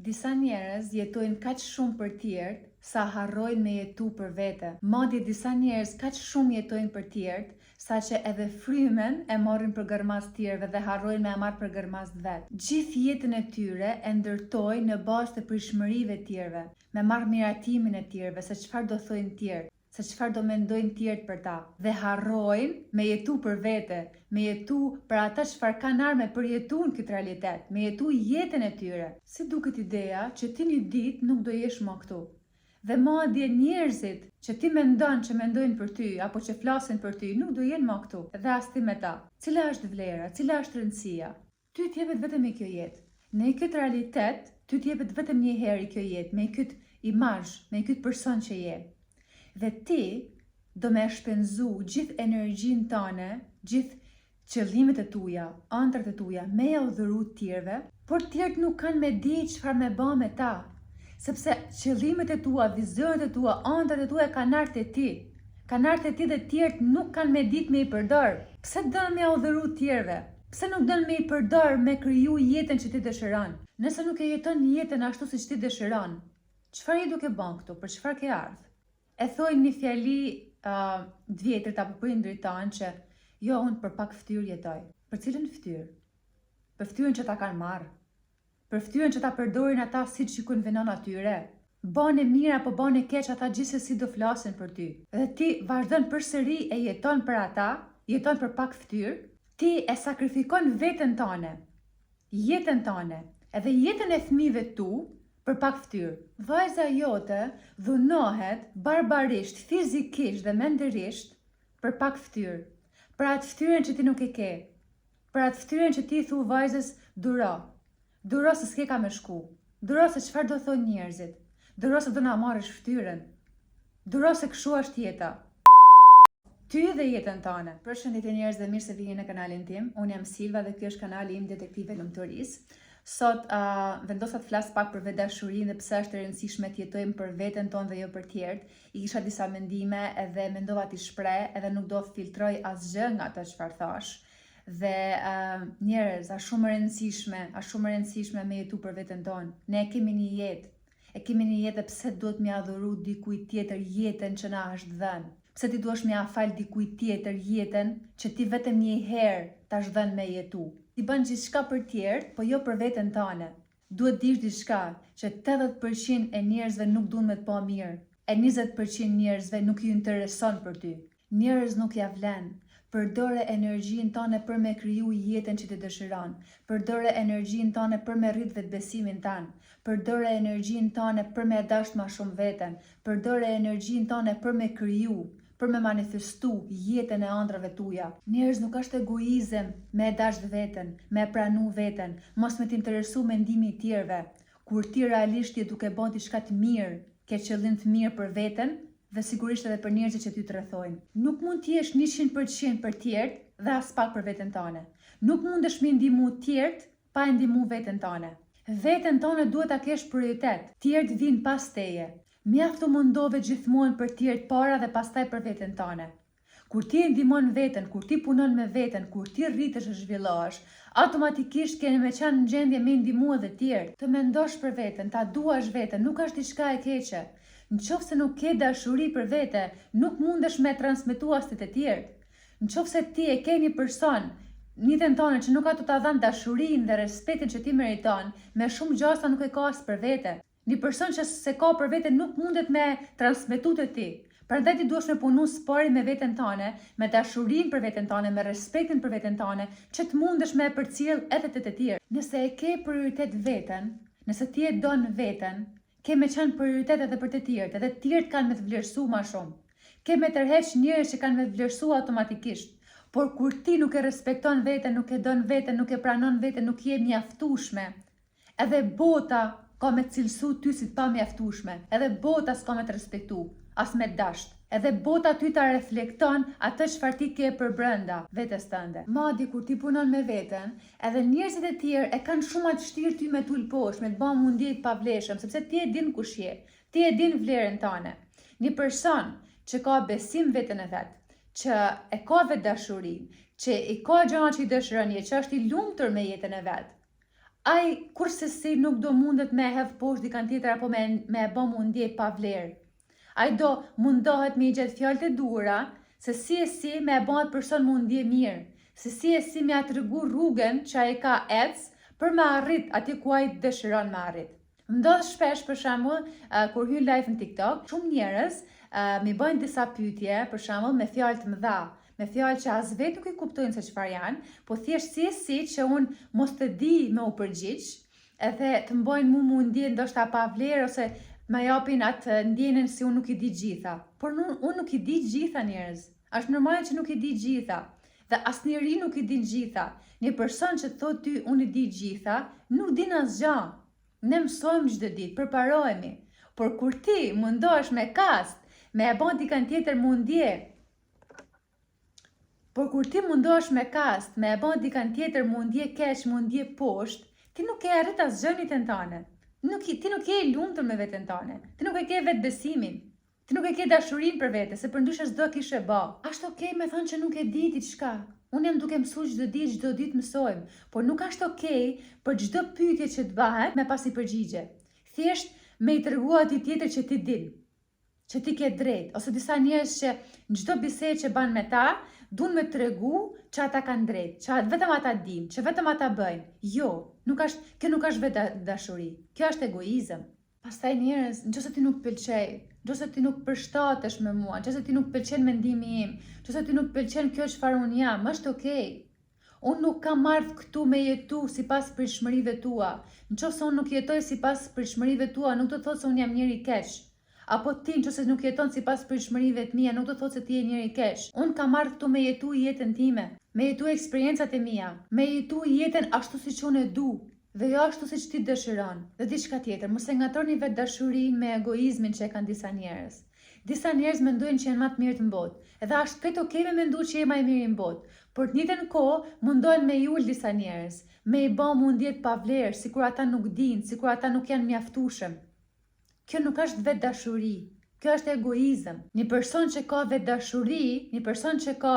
Disa njerëz jetojnë kaq shumë për tjerët sa harrojnë me jetu për vete. Madje disa njerëz kaq shumë jetojnë për tjerët sa që edhe frymen e marrin për gërmas tjerëve dhe harrojnë me e marrë për gërmas vet. Gjithë jetën e tyre e ndërtojnë në bazë të pritshmërive tjerëve, me marrë miratimin e tjerëve, se çfarë do thojnë tjerë, se çfarë do mendojnë tjerët për ta, dhe harrojnë me jetu për vete, me jetu për ata çfarë kanë arme për jetu në këtë realitet, me jetu jetën e tyre. Si duket ideja që ti një ditë nuk do jesh më këtu. Dhe madje njerëzit që ti mendon që mendojnë për ty, apo që flasin për ty, nuk do jenë më këtu, dhe as ti me ta. Cila është vlera, cila është rëndësia? Ty t'jepet vetëm i kjo jetë. Në këtë realitet, ty t'jepet vetëm një herë i kjo jetë, me këtë imazh, me këtë person që je. Dhe ti do me shpenzu gjithë energjinë tënde, gjithë qëllimet e tuja, ëndrat e tuja, me ja udhëru tjerëve, por tjerët nuk kanë me di çfarë me bë me ta. Sepse qëllimet e tua, vizionet e tua, ëndrat e tua kanë ardhur te ti. Kanë ardhur te ti dhe tjerët nuk kanë me ditë me i përdor. Pse don me ja udhëru tjerëve? Pse nuk don me i përdor me kriju jetën që ti dëshiron? Nëse nuk e jeton jetën ashtu siç ti dëshiron, çfarë je duke bën këtu? Për çfarë ke ardhur? E thojnë një fjali të vjetrit apo prindrit tanë që jo, unë për pak ftyrë jetoj. Për cilën ftyrë? Për ftyrën që ta kanë marrë. Për ftyrën që ta përdorin ata siç i konvenon atyre. Bane mirë apo bane keq, ata gjithsesi do flasin për ty. Dhe ti vazhdon përsëri e jeton për ata, jeton për pak ftyrë, ti e sakrifikon veten tënde, jetën tënde, edhe jetën e fëmijëve tu për pak ftyrë. Vajza jote dhunohet barbarisht, fizikisht dhe mendërisht për pak ftyrë. Për atë ftyrën që ti nuk e ke. Për atë ftyrën që ti thu vajzës duro. Duro se s'ke ka me shku. Duro se çfarë do thonë njerëzit. Duro se do na marrësh ftyrën. Duro se kështu është jeta. Ty dhe jetën tënde. Përshëndetje njerëz dhe mirë se vini në kanalin tim. Unë jam Silva dhe ky është kanali im Detektive Lumturisë. Sot vendosa të flas pak për vetdashurinë dhe pse është e rëndësishme të jetojmë për veten tonë dhe jo për tjerët. I kisha disa mendime edhe mendova t'i shpreh edhe nuk do të filtroj asgjë nga ato çfarë thash. Dhe njerëz, është shumë e rëndësishme me jetu për veten tonë. Ne kemi një jetë. E kemi një jetë, pse duhet me adhuru dikujt tjetër jetën që na është dhënë? Pse ti duhesh me afal dikujt tjetër jetën që ti vetëm një herë tash dhënë me jetu? Ti bën gjithçka për tjerët, po jo për veten tënde. Duhet dish diçka që 80% e njerëzve nuk duan me të pa mirë. E 20% njerëzve nuk ju intereson për ty. Njerëz nuk ja vlen. Përdore energjinë tënde për me kriju jetën që ti dëshiron. Përdore energjinë tënde për me rrit vetbesimin tënd. Përdore energjinë tënde për me dashur më shumë veten. Përdore energjinë tënde për me kriju, për me manifestu jetën e ëndrave tuja. Njerëz, nuk është egoizëm me e dash veten, me e pranu veten, mos me t'interesu mendimi i tjerëve. Kur ti realisht je duke bën diçka të mirë, ke qëllim të mirë për veten dhe sigurisht edhe për njerëzit që ty të rrethojnë. Nuk mund të jesh 100% për tjerët dhe as pak për veten tënde. Nuk mundesh me ndihmu tjerët pa e ndihmu veten tënde. Veten tënde duhet ta kesh prioritet. Tjerët vijnë pas teje. Mjaftu mundove gjithmonë për tjerët para dhe pastaj për veten tënde. Kur ti e ndihmon veten, kur ti punon me veten, kur ti rritesh e zhvillohesh, automatikisht ke me qenë në gjendje me ndihmu edhe tjerë. Të mendosh për veten, ta duash veten, nuk është diçka e keqe. Nëse nuk ke dashuri për vete, nuk mundesh me transmetu as te të tjerët. Nëse ti e ke një person në jetën tënde që nuk ka të ta dhënë dashurinë dhe respektin që ti meriton, me shumë gjasa nuk e ka as për vete. Një person që se ka për vete nuk mundet me transmetu të ti. Prandaj ti duhesh me punu spari me veten tënde, me dashurinë për veten tënde, me respektin për veten tënde, që të mundesh me përcjell edhe te të tjerë. Nëse e ke prioritet veten, nëse ti e don veten, ke me qenë prioritet edhe për të tjerët, edhe të tjerët kanë me të vlerësu ma shumë. Ke me tërheq njerëz që kanë me të vlerësu automatikisht. Por kur ti nuk e respekton veten, nuk e don veten, nuk e pranon veten, nuk je mjaftueshme, edhe bota ka me cilësu ty si të pa mjaftueshme, edhe bota s'ka me të respektu, as me dasht. Edhe bota ty ta reflekton atë çfarë ti ke për brenda vetes tënde. Madje kur ti punon me veten, edhe njerëzit e tjerë e kanë shumë atë vështirë ty me tul poshtë, me të bën mundje të pavlefshëm, sepse ti e din kush je, ti e din vlerën tënde. Një person që ka besim veten e vet, që e ka vetdashuri, që i ka gjëra që i dëshiron, që është i lumtur me jetën e vet, Ai kurse si nuk do mundet me hedh poshtë dikant tjetër apo me e bë mu ndjej pa vlerë. Ai do mundohet me i gjetë fjalët e duhura, se si me e bë atë person mu ndje mirë, se si me atë rregu rrugën që ai ka ec për me arrit aty ku ai dëshiron me arrit. Ndodh shpesh për shembull kur hyn live në TikTok, shumë njerëz mi bëjnë disa pyetje, për shembull me fjalë të mëdha, me fjalë që as vetë nuk i kuptojnë se çfarë janë, po thjesht si që unë mos të di me u përgjigj, edhe të mbojnë mu ndjen ndoshta pa vlerë ose ma japin atë ndjenën si unë nuk i di gjitha. Por unë nuk i di gjitha njerëz. Është normale që nuk i di gjitha. Dhe asnjëri nuk i di gjitha. Një person që thot ty unë i di gjitha, nuk din asgjë. Ne mësojmë çdo ditë, përparohemi. Por kur ti mundohesh me kast, me e bën dikant tjetër mundje, por kur ti mundohesh me kast, me e bën dikant tjetër mundje keq, mundje poshtë, ti nuk e arrit asgjë në jetën tënde. Ti nuk je i lumtur me veten tënde. Ti nuk e ke vetë besimin. Ti nuk e ke dashurinë për vete, se për ndryshe s'do kishe bë. Ashtë okej me thënë që nuk e di diçka. Unë jam duke mësuar çdo ditë mësojmë, por nuk është okej për çdo pyetje që të bëhet me pas i përgjigje. Thjesht me i tregua atij tjetër që ti din, që ti ke drejt, ose disa njerëz që në çdo bisedë që ban me ta, duan me tregu që ata kanë drejt, që vetëm ata dinë, që vetëm ata bëjnë. Jo, kjo nuk është vetë dashuri. Kjo është egoizëm. Pastaj njerëz, nëse ti nuk pëlqej, nëse ti nuk përshtatesh me mua, nëse ti nuk pëlqen mendimi im, nëse ti nuk pëlqen kjo çfarë un jam, është okej. Unë nuk kam ardhur këtu me jetu sipas pritshmërive tua. Nëse unë nuk jetoj sipas pritshmërive tua, nuk do të thotë se unë jam njeri i keq. Apo ti nëse nuk jeton sipas pritshmërive të mia, nuk do të thotë se ti je njeri i keq. Unë kam ardhur këtu me jetu jetën time, me jetu eksperiencat e mia, me jetu jetën ashtu siç unë e du. Dhe jo ashtu siç ti dëshiron. Dhe diçka tjetër, mos e ngatroni vetë dashurinë me egoizmin që e kanë disa njerëz. Disa njerëz mendojnë që janë më të mirë në botë. Edhe është këtë okej me menduar që je më i miri në botë. Por të njëjtën kohë mundohen me i ul disa njerëz, me i bë mundjet pa vlerë, sikur ata nuk dinë, sikur ata nuk janë mjaftueshëm. Kjo nuk është vetë dashuri. Kjo është egoizëm. Një person që ka vetë dashuri, një person që ka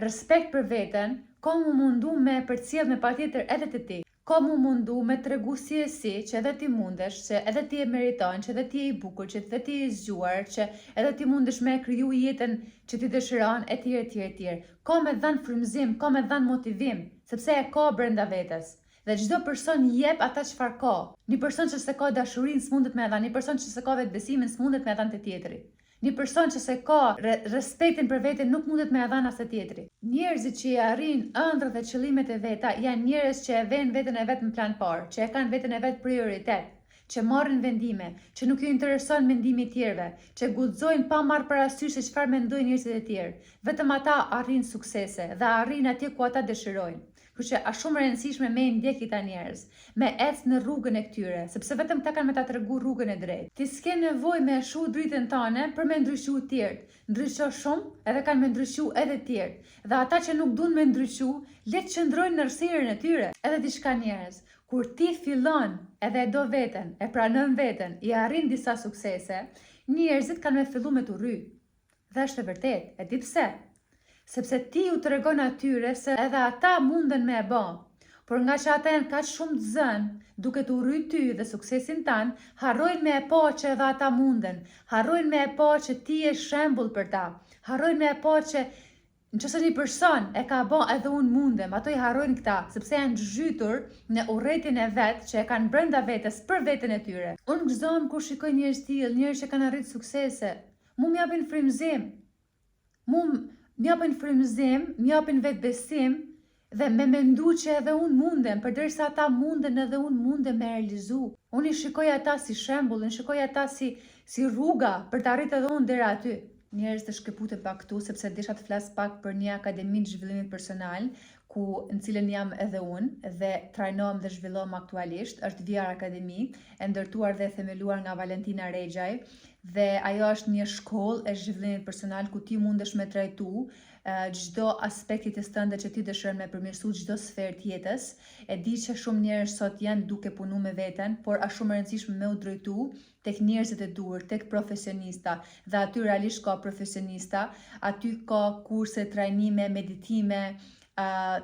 respekt për veten, ka mu mundu me përcjell me patjetër edhe të ti. Ka mu mundu me tregu si që edhe ti mundesh, që edhe ti e meriton, që edhe ti e i bukur, që edhe ti e i zgjuar, që edhe ti mundesh me kriju jetën që ti dëshiron, etj. Ka me dhanë frymëzim, ka me dhanë motivim, sepse e ka brenda vetes. Dhe çdo person jep ata çfarë ka. Një person që se ka dashurinë s'mundet me dhanë, një person që se ka vetë besimin s'mundet me dhanë të tjetrit. Një person që se ka respektin për veten nuk mundet me e dhanë as të tjetrit. Njerëzit që i arrin ëndrat dhe qëllimet e veta janë njerëz që e vënë veten e vet në plan parë, që e kanë veten e vet prioritet, që marrin vendime, që nuk i intereson mendimi i tjerëve, që guxojnë pa marrë parasysh se çfarë mendojnë njerëzit e tjerë. Vetëm ata arrin suksese dhe arrin atje ku ata dëshirojnë. Kështu që është shumë e rëndësishme me i ndjek këta njerëz, me ecë në rrugën e këtyre, sepse vetëm ta kanë me ta tregu rrugën e drejtë. Ti s'ke nevojë me shu dritën tënde për me ndryshu të tjerët. Ndrysho shumë edhe kanë me ndryshu edhe të tjerë. Dhe ata që nuk duan me ndryshu, le të qëndrojnë në rrsirin e tyre. Edhe diçka njerëz, kur ti fillon edhe e do veten, e pranon veten, i arrin disa suksese, njerëzit kanë me fillu me të rry. Dhe është e vërtetë, e di pse? Sepse ti ju të regon atyre se edhe ata munden me e bë. Por nga që ata janë kaq shumë të zënë, duke të urry ty dhe suksesin tanë, harrojnë me e pa që edhe ata munden, harrojnë me e pa që ti je shembull për ta, harrojnë me e pa që nëse një person e ka bë edhe unë mundem, ato i harrojnë këta, sepse janë zhytur në urrëtin e vet që e kanë brenda vetes për veten e tyre. Unë gëzohem kur shikoj njerëz tillë, njerëz që kanë arritur suksese. Mu m'japin frymëzim. Më japin vetë besim dhe me mendu që edhe unë mundem, përderisa ata munden edhe unë mundem me realizu. Unë i shikoj ata si shembull, unë shikoj ata si rruga për të arritur edhe unë deri aty. Njerëz të shkëputën pak këtu, sepse desha të flas pak për një akademi të zhvillimit personal, në cilën jam edhe unë dhe trajnohem dhe zhvillohem aktualisht. Është VR Akademi, e ndërtuar dhe themeluar nga Valentina Rexhaj, dhe ajo është një shkollë e zhvillimit personal ku ti mundesh me trajtu çdo aspekt të tënde që ti dëshiron me përmirësu çdo sferë të jetës. E di që shumë njerëz sot janë duke punu me veten, por është shumë e rëndësishme me u drejtu tek njerëzit e duhur, tek profesionista, dhe aty realisht ka profesionista, aty ka kurse, trajnime, meditime,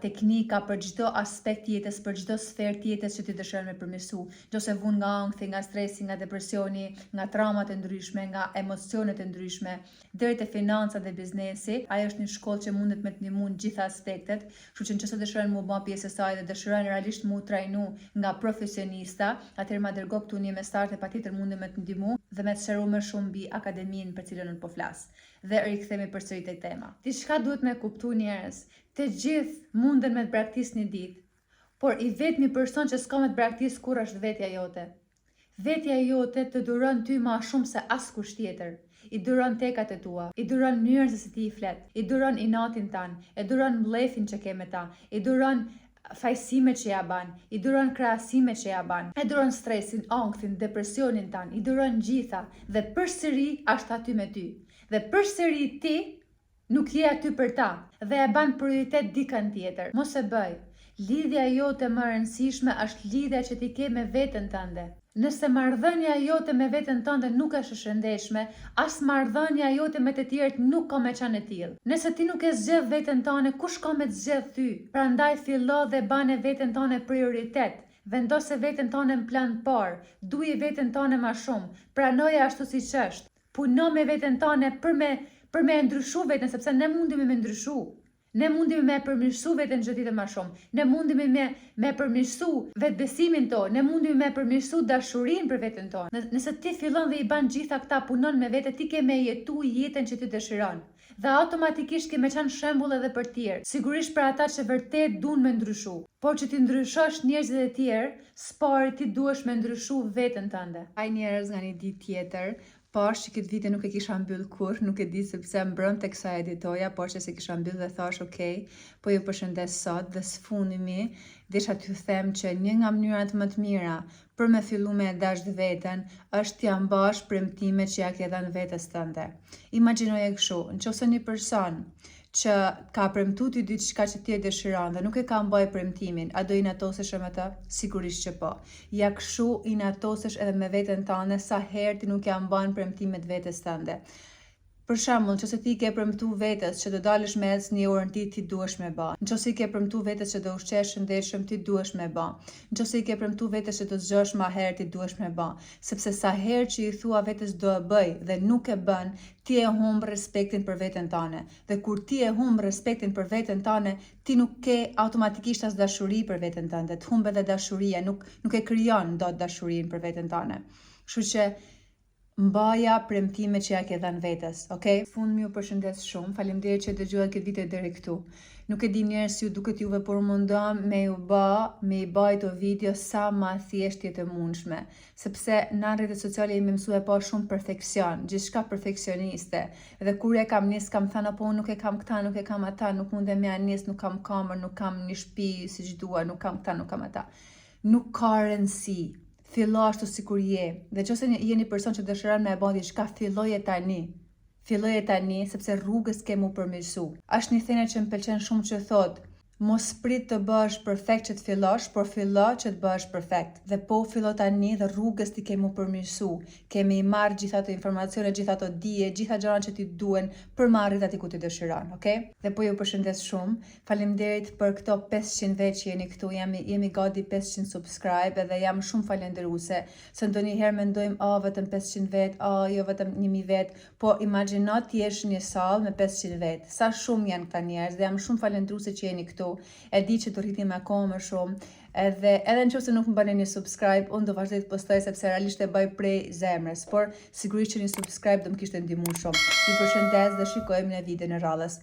teknika për çdo aspekt jetës, për çdo sferë jetës që ti dëshiron me përmirësu. Nëse vun nga ankthi, nga stresi, nga depresioni, nga traumat e ndryshme, nga emocionet e ndryshme, deri te financat dhe biznesi, ajo është një shkollë që mundet me të ndihmu në gjitha aspektet. Kështu që nëse dëshiron mu bë pjesë e saj dhe dëshiron realisht mu trajnu nga profesionista, atëherë ma dërgo këtu një mesazh dhe patjetër mundem me të ndihmu dhe me të shëruar më shumë mbi akademinë për cilën unë po flas. Dhe rikthehemi përsëri tek tema. Diçka duhet me kuptu njerëz. Të gjithë munden me të braktisë një ditë, por i vetmi person që s'ka me të braktisë kur është vetja jote. Vetja jote të duron ty ma shumë se askush tjetër. I duron tekat e tua, i duron mënyrën se si ti i flet, i duron inatin tan, e duron mllefin që ke me ta, i duron fajsime që ja ban, i duron krahasime që ja ban, e duron stresin, ankthin, depresionin tan, i duron gjitha dhe përsëri është aty me ty. Dhe përsëri ti nuk je aty për ta dhe e ban prioritet dikën tjetër. Mos e bëj. Lidhja jote më e rëndësishme është lidhja që ti ke me veten tënde. Nëse marrëdhënia jote me veten tënde nuk është e shëndetshme, as marrëdhënia jote me të tjerët nuk ka me qenë e tillë. Nëse ti nuk e zgjedh veten tënde, kush ka me të zgjedh ty? Prandaj fillo dhe bane veten tënde prioritet. Vendose veten tënde në plan parë. Duje veten tënde më shumë. Pranoje ashtu siç është. Puno me veten tënde për me ndryshu veten, sepse ne mundemi me ndryshu. Ne mundemi me përmirësu veten çdo ditë më shumë. Ne mundemi me përmirësu vetbesimin tonë, ne mundemi me përmirësu dashurinë për veten tonë. Nëse ti fillon dhe i ban gjitha këta, punon me vete, ti ke me jetu jetën që ti dëshiron. Dhe automatikisht ke me qenë shembull edhe për tjerë. Sigurisht për ata që vërtet duan me ndryshu. Por që ti ndryshosh njerëzit e tjerë, s'pari ti duhesh me ndryshu veten tënde. Ai njerëz nga një ditë tjetër, pash që këtë vite nuk e kisha mbyll kur, nuk e di sepse mbrëm tek sa editoja, por që se kisha mbyll dhe thash okay, po ju përshëndes sot dhe sfundimi desha t'ju them që një nga mënyrat më të mira për me fillu me e dasht veten është t'ja mbash premtimet që ja ke dhënë vetes tënde. Imagjinoje kështu, nëse një person që ka premtu ti diçka që ti e dëshiron dhe nuk e ka mbaj premtimin, a do inatosesh me të? Sigurisht që po. Ja kështu inatosesh edhe me veten tënde sa herë ti nuk ja mban premtimet vetes tënde. Për shembull, nëse ti ke premtu vetes që do dalësh me ecë një orë në ditë, ti duhesh me bë. Nëse ke premtu vetes që do ushqesh shëndetshëm, ti duhesh me bë. Nëse ke premtu vetes që do zgjosh më herë, ti duhesh me bë. Sepse sa herë që i thua vetes do e bëj dhe nuk e bën, ti e humb respektin për veten tënde. Dhe kur ti e humb respektin për veten tënde, ti nuk ke automatikisht as dashuri për veten tënde. Të humb edhe dashuria, nuk e krijon dot dashurinë për veten tënde. Kështu që mbaja premtime që ja ke dhënë vetes, okay? Fund mi ju përshëndes shumë, faleminderit që dëgjuat këtë video deri këtu. Nuk e di njerëz si ju duket juve, por mundom me i bë këto video sa më thjesht jetë e mundshme, sepse në rrjetet sociale jemi mësuar pa shumë perfeksion, gjithçka perfeksioniste. Dhe kur e kam nis kam thënë po unë nuk e kam këta, nuk e kam ata, nuk mundem me nis, nuk kam kamer, nuk kam një shtëpi siç dua, nuk kam këta, nuk kam ata. Nuk ka rëndësi. Fillo ashtu sikur je. Dhe nëse je një person që dëshiron me e bë diçka, filloje tani. Filloje tani sepse rrugës ke mu përmirësu. Është një thënie që më pëlqen shumë që thotë, mos prit të bësh perfekt që të fillosh, por fillo që të bësh perfekt. Dhe po fillo tani dhe rrugës ti ke mu përmirësu. Kemi marrë gjitha ato informacione, gjitha ato dije, gjitha gjërat që ti duhen për me arrit aty ku ti dëshiron, okay? Dhe po ju përshëndes shumë. Faleminderit për këto 500 vet që jeni këtu. Jemi gati 500 subscribe dhe jam shumë falendëruese. Se ndonjëherë mendojmë, vetëm 500 vet, jo vetëm 1000 vet, po imagjino ti jesh në një sallë me 500 vet. Sa shumë janë këta njerëz dhe jam shumë falendëruese që jeni këtu. E di që të rritim akoma më shumë, edhe nëse nuk më bëni një subscribe, unë do vazhdoj të postoj sepse realisht e bëj prej zemrës, por sigurisht që një subscribe do më kishte ndihmuar shumë. Ju përshëndes dhe shikojmë në videon e radhës.